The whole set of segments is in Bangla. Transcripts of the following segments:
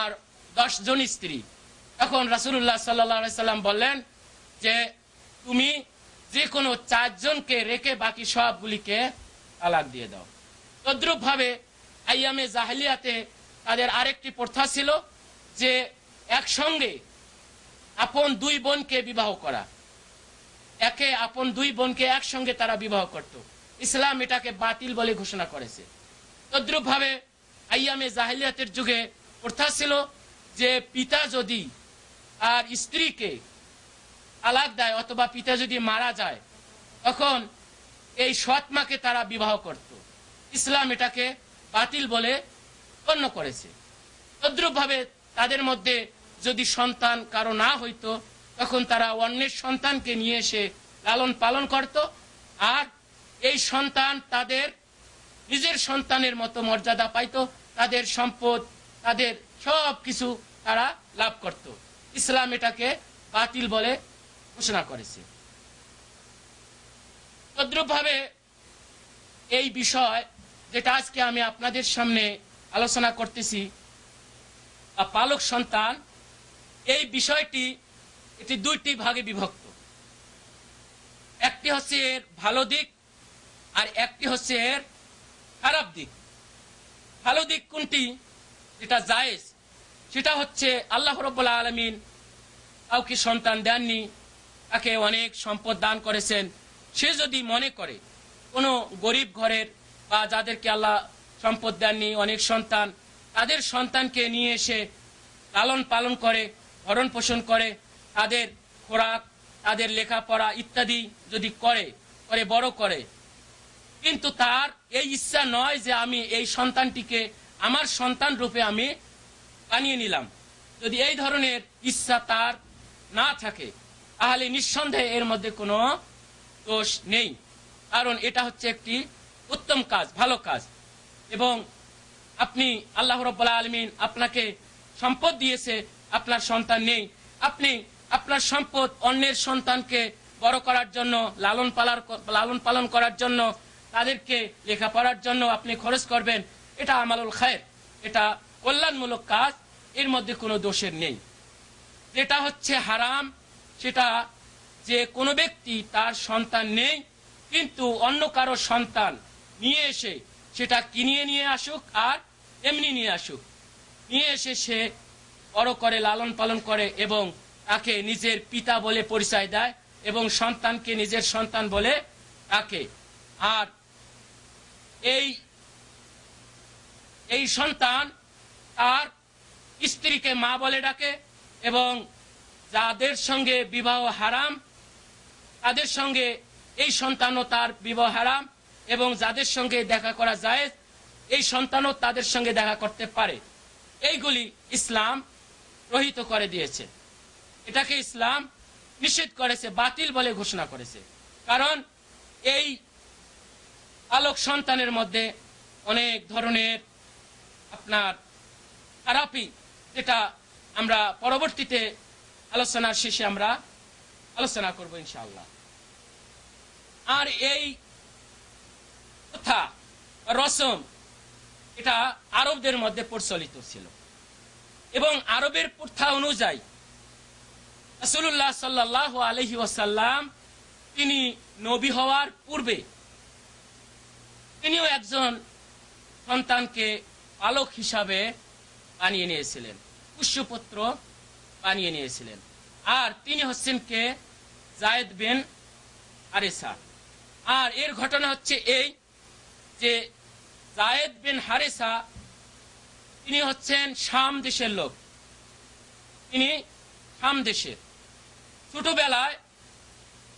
আর 10 জন স্ত্রী। তখন রাসূলুল্লাহ সাল্লাল্লাহু আলাইহি সাল্লাম বললেন যে তুমি যে কোনো 4 জনকে রেখে বাকি সবগুলিকে তালাক দিয়ে দাও। তদ্রুপ ভাবে আইয়ামে জাহেলিয়াতে তাদের আরেকটি প্রথা ছিল যে একসঙ্গে আপন 2 বোনকে বিবাহ করা, আপন 2 বোনকে একসঙ্গে তারা বিবাহ করত। ইসলাম এটাকে বাতিল বলে ঘোষণা করেছে। তদ্রুপ ভাবে আইয়ামে জাহেলিয়াতের যুগে প্রথা ছিল যে পিতা যদি আর স্ত্রীকে তালাক দেয় অথবা পিতা যদি মারা যায় তখন এই সৎ মাকে তারা বিবাহ করত। ইসলাম এটাকে বাতিল বলে গণ্য করেছে। তদ্রুপ ভাবে তাদের মধ্যে যদি সন্তান কারো না হইতো তখন তারা অন্যের সন্তানকে নিয়ে এসে লালন পালন করত, আর এই সন্তান তাদের নিজের সন্তানের মতো মর্যাদা পাইতো, তাদের সম্পদ, তাদের সব কিছু তারা লাভ করত। ইসলাম এটাকে বাতিল বলে ঘোষণা করেছে। তদ্রুপ ভাবে এই বিষয় যেটা আজকে আমি আপনাদের সামনে আলোচনা করতেছি, পালক সন্তান, এই বিষয়টি এটি 2টি ভাগে বিভক্ত। একটি হচ্ছে এর ভালো দিক আর একটি হচ্ছে এর খারাপ দিক। ভালো দিক কোনটি? যেটা জায়েজ, সেটা হচ্ছে আল্লাহ রাব্বুল আলামিন কাউকে সন্তান দেননি, তাকে অনেক সম্পদ দান করেছেন। সে যদি মনে করে কোনো গরিব ঘরের বা যাদেরকে আল্লাহ সম্পদ দেননি, অনেক সন্তান, তাদের সন্তানকে নিয়ে এসে লালন পালন করে, ভরণ পোষণ করে, তাদের খোরাক, তাদের লেখাপড়া ইত্যাদি যদি করে বড় করে, কিন্তু তার এই ইচ্ছা নয় যে আমি এই সন্তানটিকে আমার সন্তান রূপে আমি বানিয়ে নিলাম, যদি এই ধরনের ইচ্ছা তার না থাকে তাহলে নিঃসন্দেহে এর মধ্যে কোনো দোষ নেই। কারণ এটা হচ্ছে একটি উত্তম কাজ, ভালো কাজ। এবং আপনি আল্লাহ রাব্বুল আলামিন আপনাকে সম্পদ দিয়েছে, আপনার সন্তান নেই, আপনি আপনার সম্পদ অন্যের সন্তানকে বড় করার জন্য, লালন পালন করার জন্য, তাদেরকে লেখাপড়ার জন্য আপনি খরচ করবেন, এটা আমালুল খায়ের, এটা কল্যাণমূলক কাজ, এর মধ্যে কোনো দোষের নেই। যেটা হচ্ছে হারাম সেটা যে কোনো ব্যক্তি তার সন্তান নেই কিন্তু অন্য কারো সন্তান নিয়ে এসে সেটা কিনিয়ে নিয়ে আসুক আর এমনি নিয়ে আসুক, নিয়ে এসে সে বড় করে, লালন পালন করে এবং তাকে নিজের পিতা বলে পরিচয় দেয় এবং সন্তানকে নিজের সন্তান বলে ডাকে। আর এই সন্তান তার স্ত্রীকে মা বলে ডাকে এবং যাদের সঙ্গে বিবাহ হারাম তাদের সঙ্গে এই সন্তানও তার বিবাহ হারাম, এবং যাদের সঙ্গে দেখা করা যায় এই সন্তানও তাদের সঙ্গে দেখা করতে পারে। এইগুলি ইসলাম রহিত করে দিয়েছে, এটাকে ইসলাম নিষেধ করেছে, বাতিল বলে ঘোষণা করেছে। কারণ এই পালক সন্তানের মধ্যে অনেক ধরনের আপনার খারাপি, যেটা আমরা পরবর্তীতে আলোচনার শেষে আমরা আলোচনা করব ইনশাআল্লাহ। আর এই কথা রসম এটা আরবদের মধ্যে প্রচলিত ছিল এবং আরবের প্রথা অনুযায়ী রাসূলুল্লাহ সাল্লাল্লাহু আলাইহি ওয়াসাল্লাম তিনি নবী হওয়ার পূর্বে তিনিও একজন সন্তানকে পালক হিসাবে বানিয়ে নিয়েছিলেন, পুষ্যপুত্র বানিয়ে নিয়েছিলেন। আর তিনি হচ্ছেন কে? যায়েদ বিন হারেসা। আর এর ঘটনা হচ্ছে এই যে যায়েদ বিন হারেসা তিনি হচ্ছেন শাম দেশের লোক, তিনি শাম দেশের। ছোটবেলায়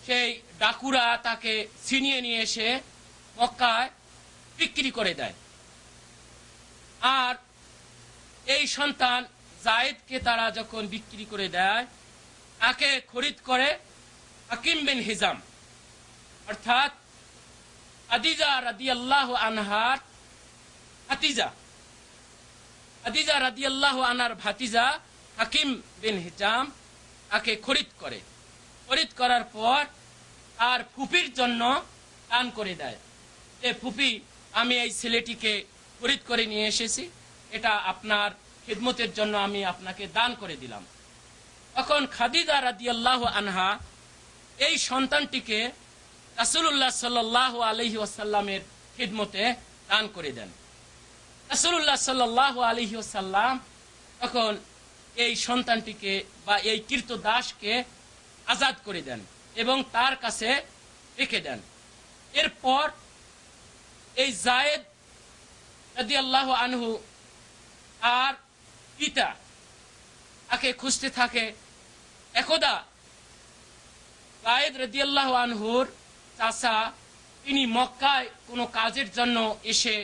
সেই ডাকুরা তাকে ছিনিয়ে নিয়ে এসে মক্কায় বিক্রি করে দেয়। আর এই সন্তান যায়েদকে তারা যখন বিক্রি করে দেয় তাকে খরিদ করে হাকিম বিন হিজাম, অর্থাৎ খাদিজা রাদিয়াল্লাহু আনহার ভাতিজা, খাদিজা রাদিয়াল্লাহু আনহার ভাতিজা হাকিম বিন হিজাম তাকে খরিদ করে। খরিদ করার পর আর ফুপির জন্য দান করে দেয় যে ফুপি, আমি এই ছেলেটিকে খরিদ করে নিয়ে এসেছি, এটা আপনার খিদমতের জন্য আমি আপনাকে দান করে দিলাম। তখন খাদিজা রাদিয়াল্লাহু আনহা এই সন্তানটিকে রাসূলুল্লাহ সাল্লাল্লাহু আলাইহি ওয়াসাল্লামের খিদমতে দান করে দেন। রাসূলুল্লাহ সাল্লাল্লাহু আলাইহি ওয়াসাল্লাম তখন এই সন্তানটিকে বা এই কৃতদাসকে আজাদ করে দেন এবং তার কাছে রেখে দেন। এরপর এই যায়েদ রাদিয়াল্লাহু আনহু আর পিতা তাকে খুঁজতে থাকে। একদা যায়েদ রাদিয়াল্লাহু আনহুর চাচা তিনি মক্কায় কোনো কাজের জন্য এসে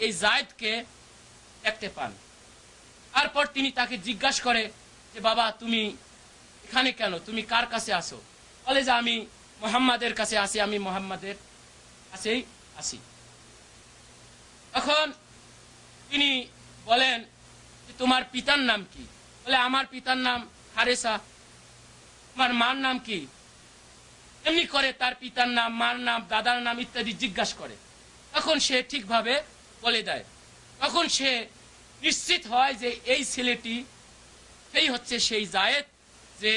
এই যায়েদকে দেখতে পান। তারপর তিনি তাকে জিজ্ঞাসা করে যে বাবা তুমি এখানে কেন, তুমি কার কাছে আসো? বলে যে আমি মুহাম্মাদের কাছে আসি, আমি মুহাম্মাদের কাছেই আসি। তখন তিনি বলেন যে তোমার পিতার নাম কি? বলে আমার পিতার নাম হারেসা। তোমার মার নাম কি? এমনি করে তার পিতার নাম, মার নাম, দাদার নাম ইত্যাদি জিজ্ঞাসা করে। তখন সে ঠিকভাবে বলে দেয়। তখন সে নিশ্চিত হয় যে এই ছেলেটি সেই হচ্ছে সেই যায়েদ যে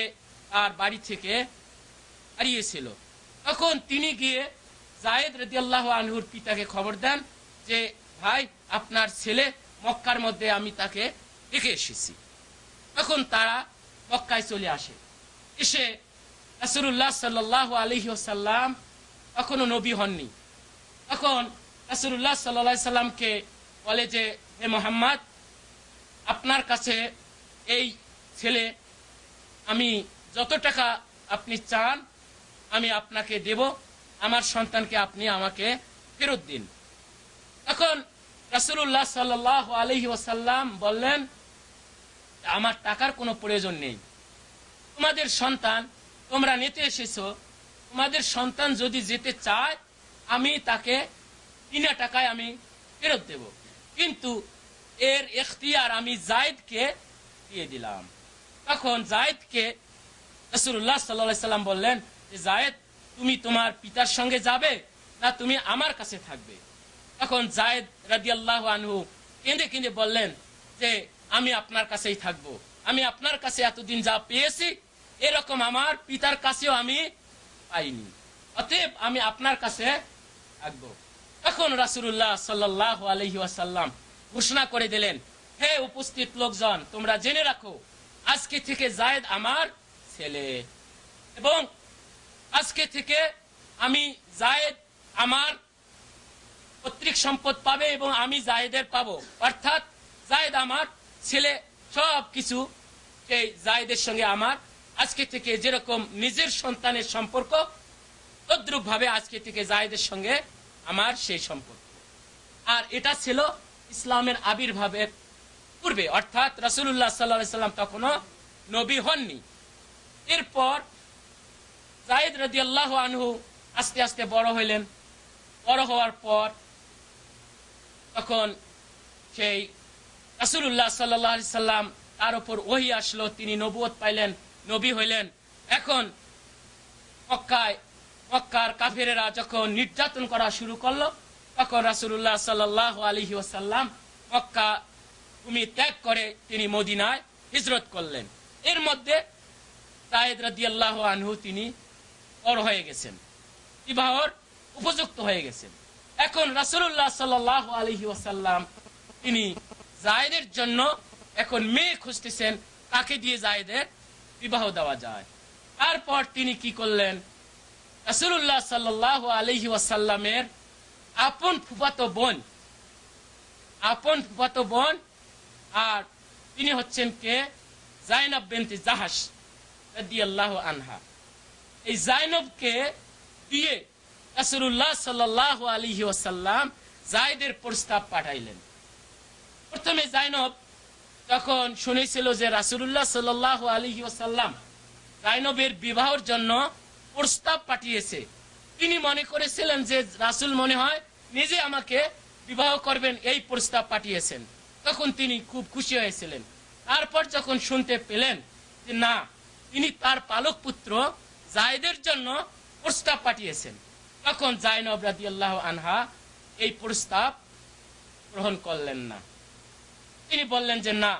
তার বাড়ি থেকে হারিয়েছিল। তখন তিনি গিয়ে যায়েদ রাদিয়াল্লাহু আনহুর পিতাকে খবর দেন যে ভাই আপনার ছেলে মক্কার মধ্যে, আমি তাকে দেখে এসেছি। তখন তারা মক্কায় চলে আসে। এসে রাসূলুল্লাহ সাল্লাল্লাহু আলাইহি ওয়াসাল্লাম তখনও নবী হননি। তখন রাসূলুল্লাহ সাল্লাল্লাহু আলাইহি সাল্লামকে বলে যে হে মুহাম্মদ, আপনার কাছে এই ছেলে, আমি যত টাকা আপনি চান আমি আপনাকে দেব, আমার সন্তানকে আপনি আমাকে ফেরত দিন। তখন রাসূলুল্লাহ সাল্লাল্লাহু আলাইহি ওয়াসাল্লাম বললেন আমার টাকার কোনো প্রয়োজন নেই, তোমাদের সন্তান তোমরা নিতে এসেছো, তোমাদের সন্তান যদি যেতে চায় আমি তাকে বিনা টাকায় আমি ফেরত দেব, কিন্তু এর ইখতিয়ার আমি যায়েদকে দিয়ে দিলাম। তখন যায়েদকে রাসূলুল্লাহ সাল্লাল্লাহু আলাইহি সাল্লাম বললেন যে যায়েদ তুমি তোমার পিতার সঙ্গে যাবে না তুমি আমার কাছে থাকবে? তখন যায়েদ রাদিয়াল্লাহু আনহু কেঁদে কেঁদে বললেন যে আমি আপনার কাছেই থাকবো, আমি আপনার কাছে এতদিন যা পেয়েছি এরকম আমার পিতার কাছেও আমি পাইনি, অতএব আমি আপনার কাছে থাকবো। তখন রাসূলুল্লাহ সাল্লাল্লাহু আলাইহি ওয়াসাল্লাম ঘোষণা করে দিলেন, হে উপস্থিত লোকজন, তোমরা জেনে রাখো আজকে থেকে যায়েদ আমার ছেলে এবং আজকে থেকে আমি যায়েদ আমার পৈতৃক সম্পদ পাবে এবং আমি যায়েদের পাবো, অর্থাৎ যায়েদ আমার ছেলে, সব কিছু এই যায়েদের সঙ্গে আমার আজকে থেকে যেরকম নিজের সন্তানের সম্পর্ক তদ্রূপ ভাবে আজকে থেকে যায়েদের সঙ্গে আমার সেই সম্পর্ক। আর এটা ছিল ইসলামের আবির্ভাবের পূর্বে, অর্থাৎ রাসূলুল্লাহ সাল্লাল্লাহু আলাইহি সাল্লাম তখনও নবী হননি। এরপর যায়েদ রাদিয়াল্লাহু আনহু আস্তে আস্তে বড় হইলেন। বড় হওয়ার পর তখন সেই রাসূলুল্লাহ সাল্লাল্লাহু আলাইহি সাল্লাম তার উপর ওহী আসলো, তিনি নবুয়ত পাইলেন, নবী হইলেন। এখন মক্কার কাফেরেরা যখন নির্যাতন করা শুরু করলো তখন রাসূলুল্লাহ সাল্লাল্লাহু আলাইহি ওয়াসাল্লাম মক্কা ভূমি ত্যাগ করে তিনি মদিনায় হিজরত করলেন। এর মধ্যে যায়েদ রাদিয়াল্লাহু আনহু তিনি বড় হয়ে গেছেন, বিবাহর উপযুক্ত হয়ে গেছেন। এখন রাসূলুল্লাহ সাল্লাল্লাহু আলাইহি ওয়াসাল্লাম তিনি যায়েদের জন্য এখন মেয়ে খুঁজতেছেন, তাকে দিয়ে যায়েদের বিবাহ দেওয়া যায়। তারপর তিনি কি করলেন, রাসূলুল্লাহ সাল্লাল্লাহু আলাইহি ওয়াসাল্লামের আপন ফুফাতো বোন আর তিনি হচ্ছেন কে, যায়নব বিনতে জাহাশ রাদিয়াল্লাহু আনহা। এই যায়নবকে দিয়ে রাসূলুল্লাহ সাল্লাল্লাহু আলাইহি ওয়াসাল্লাম যায়েদের প্রস্তাব পাঠাইলেন। প্রথমে যায়নব যখন শুনেছিল যে রাসূলুল্লাহ সাল্লাল্লাহু আলাইহি ওয়াসাল্লাম যায়নবের বিবাহের জন্য প্রস্তাব পাঠিয়েছে, তিনি মনে করেছিলেন যে রাসূল মনে হয় নিজে আমাকে বিবাহ করবেন, এই প্রস্তাব পাঠিয়েছেন। তখন তিনি খুব খুশি হয়েছিলেন। তারপর যখন শুনতে পেলেন যে না, তিনি তার পালক পুত্র যায়েদের জন্য প্রস্তাব পাঠিয়েছেন, তখন যায়নব রাদিয়াল্লাহু আনহা এই প্রস্তাব গ্রহণ করলেন না। তিনি বললেন যে না,